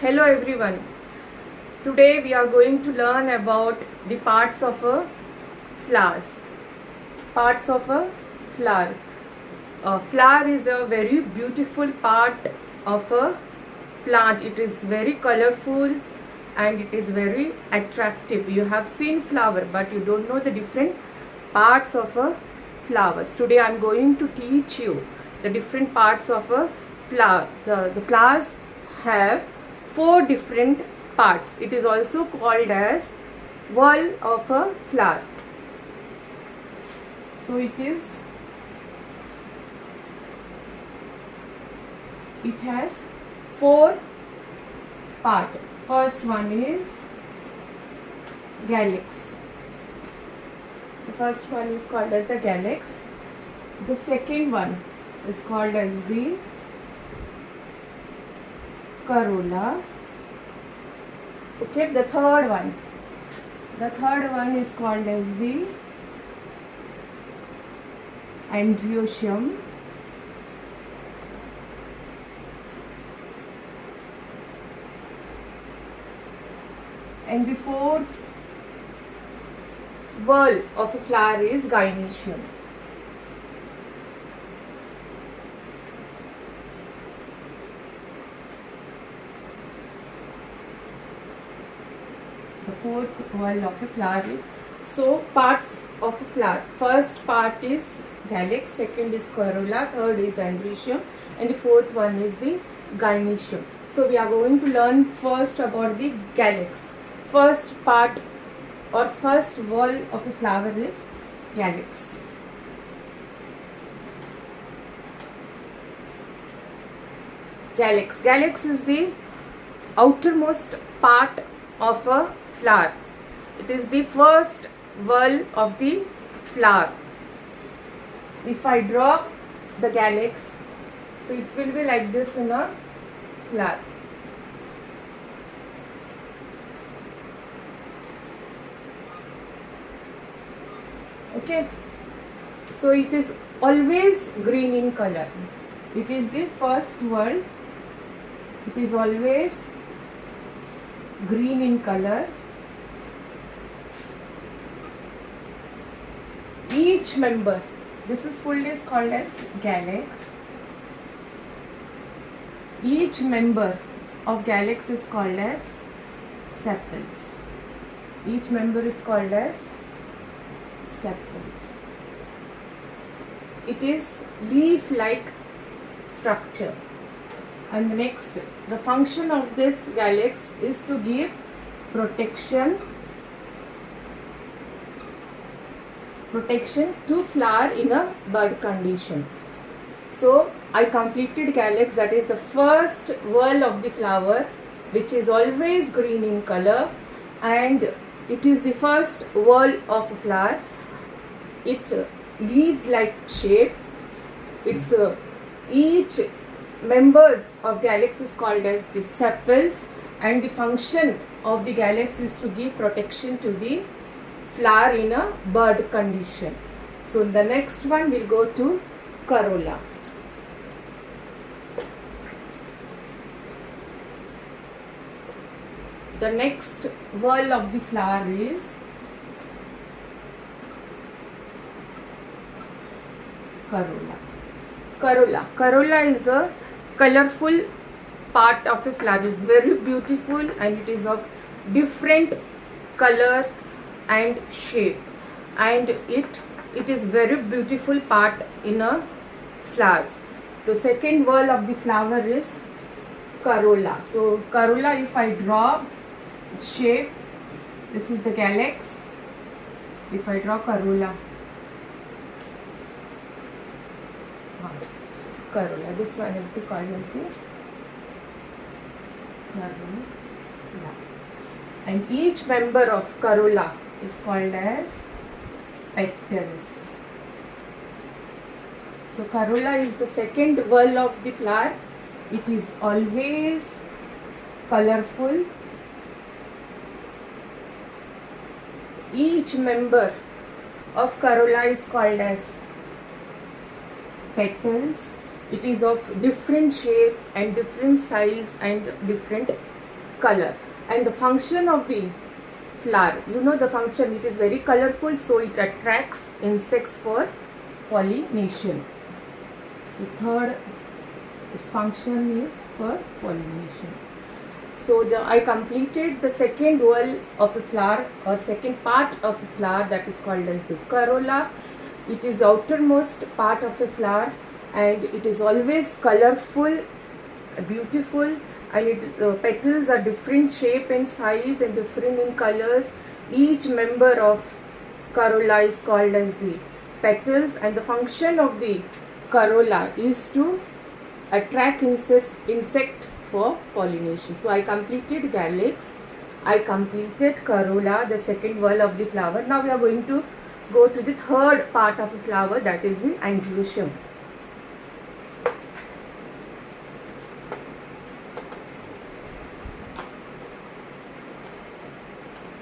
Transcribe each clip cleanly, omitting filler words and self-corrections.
Hello everyone. Today we are going to learn about the parts of a flowers. Parts of a flower. A flower is a very beautiful part of a plant. It is very colorful and it is very attractive. You have seen flower but you don't know the different parts of a flowers. Today I am going to teach you the different parts of a flower. The flowers have 4 different parts. It is also called as whorl of a flower. So it has 4 parts. First one is calyx. The first one is called as the calyx. The second one is called as the corolla. Okay, the third one is called as the androecium. And the fourth whorl of a flower is gynoecium. The fourth whorl of a flower is, so parts of a flower. First part is calyx, second is corolla, third is androecium, and the fourth one is the gynoecium. So we are going to learn first about the calyx. First part or first whorl of a flower is calyx. Calyx is the outermost part of a flower. It is the first whorl of the flower. If I draw the calyx, so it will be like this in a flower. Okay, so it is always green in color. It is the first whorl. It is always green in color. Each member, this is full is called as calyx. Each member of calyx is called as sepals. Each member is called as sepals. It is leaf-like structure. And next, the function of this calyx is to give protection to flower in a bud condition. So I completed calyx, that is the first whorl of the flower, which is always green in color, and it is the first whorl of a flower. It leaves like shape. It's each members of calyx is called as the sepals, and the function of the calyx is to give protection to the flower in a bud condition. So the next one will go to corolla. The next whorl of the flower is corolla. Corolla is a colorful part of a flower. It is very beautiful and it is of different color and shape, and it is very beautiful part in a flowers. The second whorl of the flower is corolla. So corolla, if I draw shape, this is the calyx. If I draw corolla, this one is the called as the corolla, and each member of corolla is called as petals. So corolla is the second whorl of the flower. It is always colorful. Each member of corolla is called as petals. It is of different shape and different size and different color. And the function of the flower, you know the function, it is very colorful, so it attracts insects for pollination. So third, its function is for pollination. So I completed the second wall of a flower, or second part of a flower, that is called as the corolla. It is the outermost part of a flower, and it is always colorful, beautiful, and petals are different shape and size and different in colors. Each member of corolla is called as the petals, and the function of the corolla is to attract insect for pollination. So I completed calyx, I completed corolla, the second whorl of the flower. Now we are going to go to the third part of a flower, that is the androecium.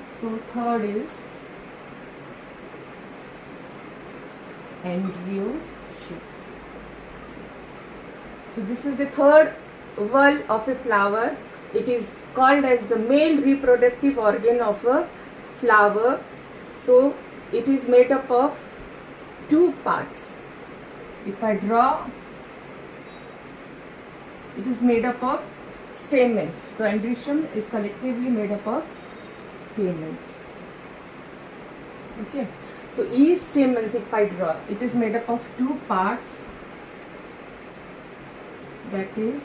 So third is androecium. So this is the third whorl of a flower. It is called as the male reproductive organ of a flower. So it is made up of two parts. If I draw, it is made up of stamens. So androecium is collectively made up of stamens. Okay. So each stamens, if I draw, it is made up of two parts. That is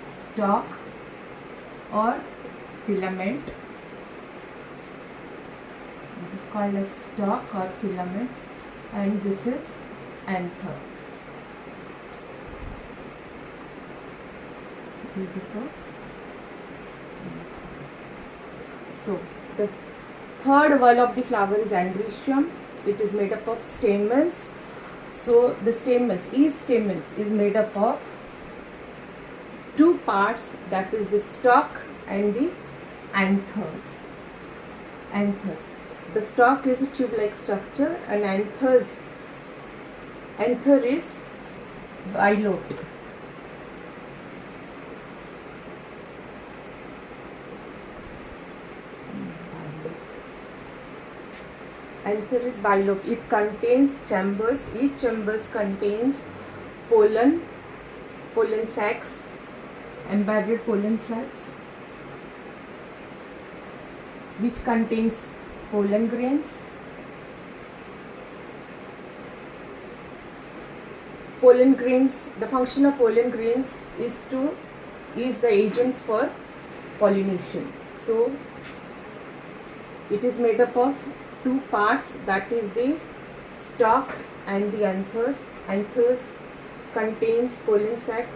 stalk or filament. This is called as stalk or filament, and this is anther. So the third whorl of the flower is androecium. It is made up of stamens. So the stamens, each stamens is made up of two parts, that is the stalk and the anthers. Anthers. The stalk is a tube-like structure, and anther is bilobed. Anther is bilobed. It contains chambers. Each chambers contains pollen sacs, embedded pollen sacs, which contains pollen grains. Pollen grains, the function of pollen grains is the agents for pollination. So it is made up of two parts, that is the stalk and the anthers. Anthers contains pollen sacs,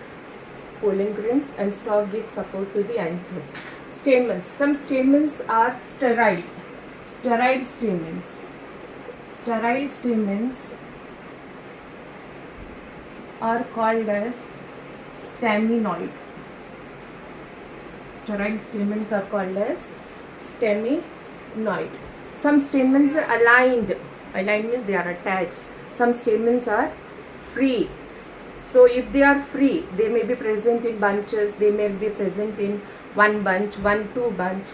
pollen grains, and stalk gives support to the anthers. Stamens. Some stamens are sterile. Sterile stamens. Sterile stamens are called as staminoid. Sterile stamens are called as staminoid. Some stamens are aligned. Aligned means they are attached. Some stamens are free. So if they are free, they may be present in bunches. They may be present in one bunch, two bunch.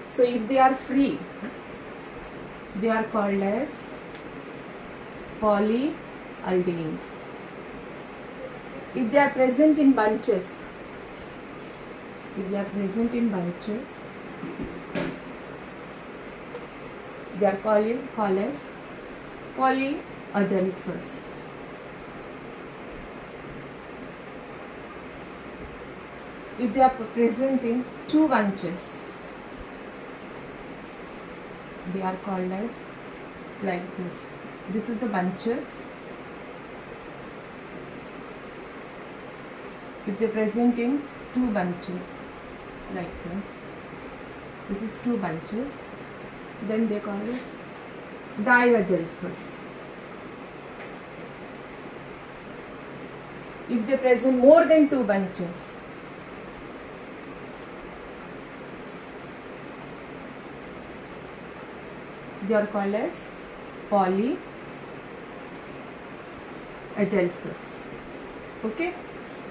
So if they are free, they are called as polyaldeans. If they are present in bunches, they are called as polyadelphous. If they are present in two bunches, they are called as like this. This is the bunches. If they are present in two bunches, like this is two bunches, then they call as diadelphous. If they present more than two bunches, they are called as polyadelphous. Okay,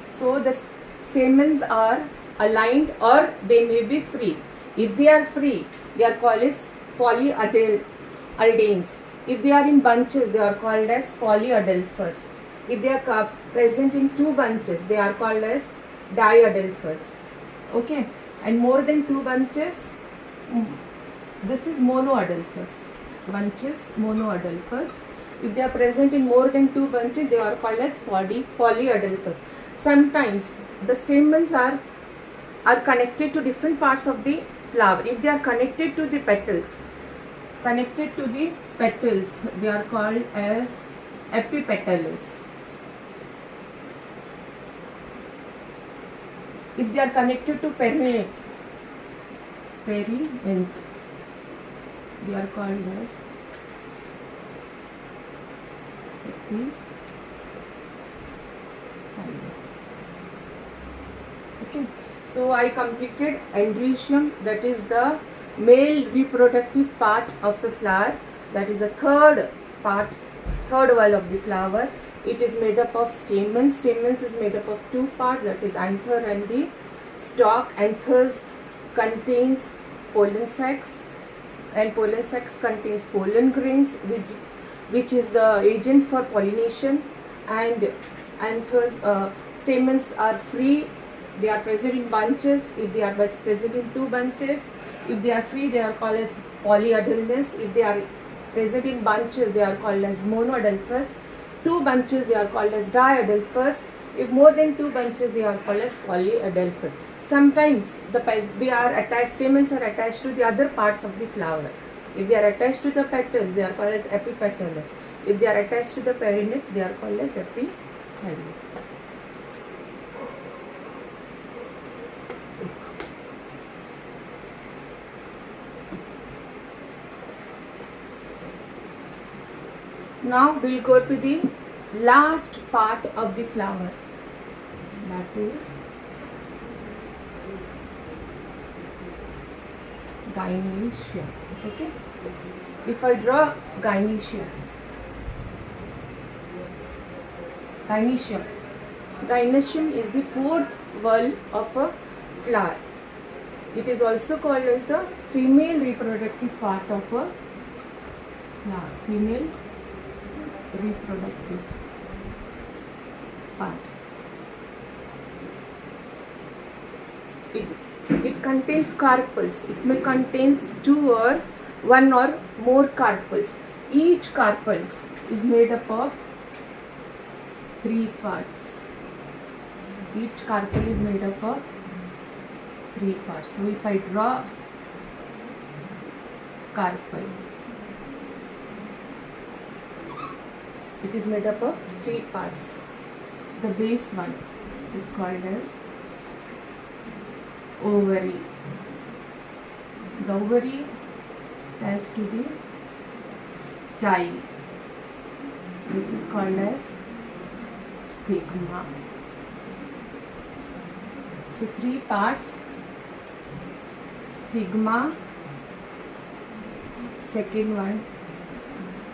so the stamens are aligned or they may be free. If they are free, they are called as polyadelphanes. If they are in bunches, they are called as polyadelphous. If they are present in two bunches, they are called as diadelphous. Okay, and more than two bunches, this is monoadelphous. Bunches, monoadelphous. If they are present in more than two bunches, they are called as polyadelphous. Sometimes the stamens are connected to different parts of the flower. If they are connected to the petals, they are called as epipetalous. If they are connected to perianth, they are called as epipetalous. Okay, so I completed androecium, that is the male reproductive part of the flower. That is the third wall of the flower. It is made up of stamens. Stamens is made up of two parts, that is anther and the stalk. Anthers contains pollen sacs, and pollen sacs contains pollen grains, which is the agents for pollination. And anthers, stamens are free. They are present in bunches. If they are present in two bunches, if they are free, they are called as polyadelphous. If they are present in bunches, they are called as monoadelphous. Two bunches, they are called as diadelphous. If more than two bunches, they are called as polyadelphous. Sometimes stamens are attached to the other parts of the flower. If they are attached to the petals, they are called as epipetalous. If they are attached to the perianth, they are called as epiphyllous. Now we will go to the last part of the flower, that is gynoecium. Okay, if I draw gynoecium is the fourth wall of a flower. It is also called as the female reproductive part of a flower. Female reproductive part. It contains carpels. It may contains one or more carpels. Each carpel is made up of three parts. Each carpel is made up of three parts. So if I draw carpel, it is made up of three parts. The base one is called as ovary. The ovary has to be style. This is called as stigma. So three parts: stigma, second one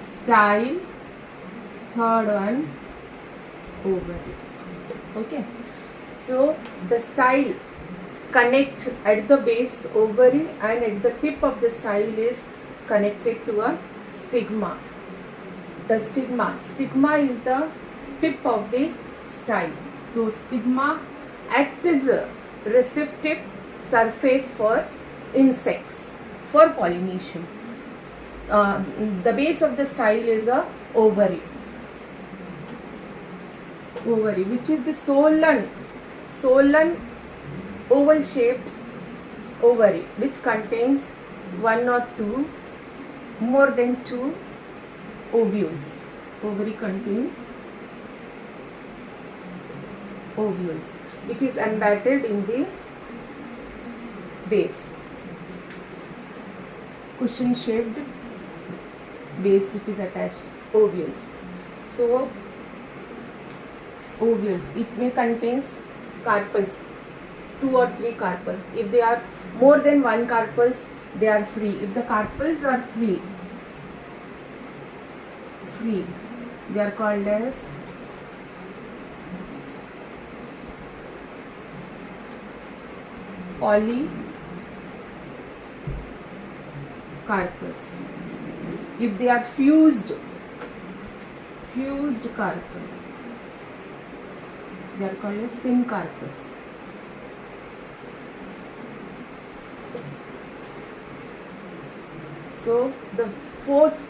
style, third one ovary. Okay, so the style connect at the base ovary, and at the tip of the style is connected to a stigma. The stigma is the tip of the style. So stigma acts as a receptive surface for insects for pollination. The base of the style is a ovary, which is the solan oval shaped ovary, which contains one or two, more than two ovules. Ovary contains ovules. It is embedded in the base, cushion shaped base. It is attached ovules. So ovules, it may contains carpels, two or three carpels. If they are more than one carpels, they are free. If the carpels are free, free, they are called as polycarpus. If they are fused carpel, they are called as syncarpus. So the fourth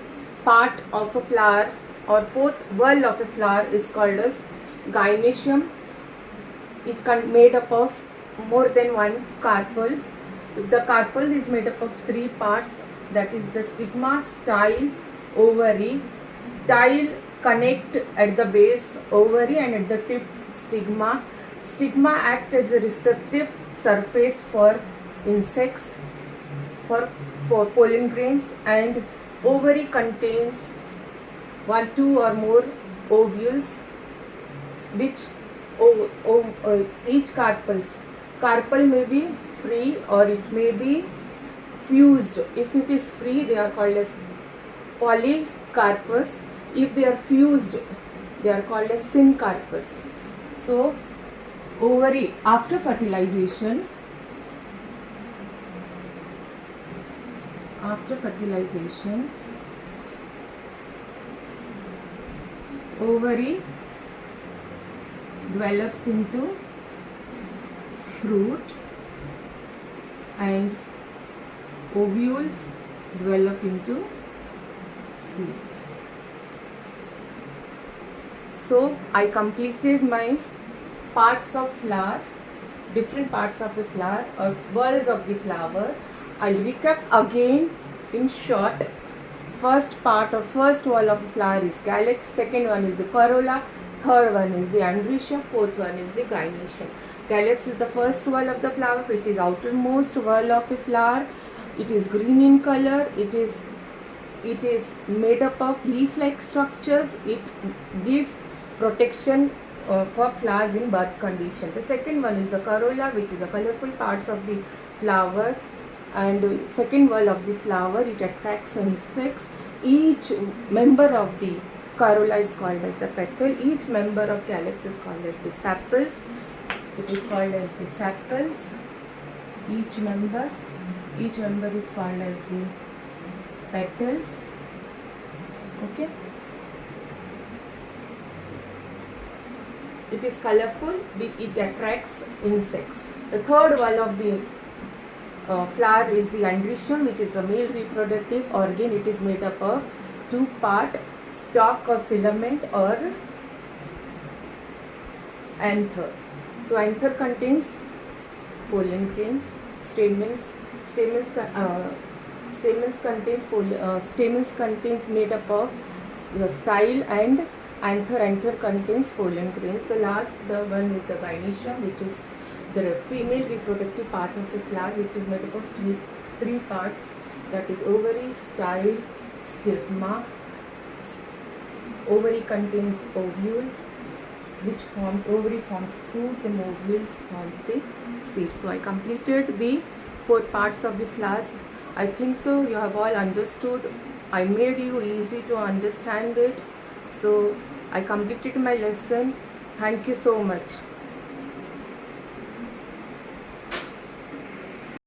part of a flower or fourth whorl of a flower is called as gynoecium. It is made up of more than one carpel. The carpel is made up of three parts, that is the stigma, style, ovary. Style connect at the base, ovary, and at the tip stigma. Stigma act as a receptive surface for insects, for pollen grains, and ovary contains one, two or more ovules, which each carpel may be free or it may be fused. If it is free, they are called as polycarpus. If they are fused, they are called as syncarpus. So ovary, after fertilization, ovary develops into fruit and ovules develop into seeds. So I completed my parts of flower, different parts of the flower or whorls of the flower. I'll recap again in short. First part or first whorl of the flower is calyx, second one is the corolla, third one is the androecium, fourth one is the gynoecium. Calyx is the first whorl of the flower, which is outermost whorl of a flower. It is green in color. It is made up of leaf-like structures. It gives protection for flowers in bud condition. The second one is the corolla, which is the colorful parts of the flower, and second whorl of the flower. It attracts insects. Each member of the corolla is called as the petal. Each member of calyx is called as the sepals. It is called as the sepals. Each member is called as the petals. Okay. It is colorful. It attracts insects. The third whorl of the flower is the androecium, which is the male reproductive organ. It is made up of two-part stalk or filament or anther. So anther contains pollen grains. Stamens contains made up of style, and anther contains pollen grains. The one is the gynoecium, which is the female reproductive part of the flower, which is made up of three parts, that is ovary, style, stigma. Ovary contains ovules, ovary forms fruits and ovules forms the seeds. So I completed the 4 parts of the flowers. I think so you have all understood. I made you easy to understand it. So I completed my lesson. Thank you so much.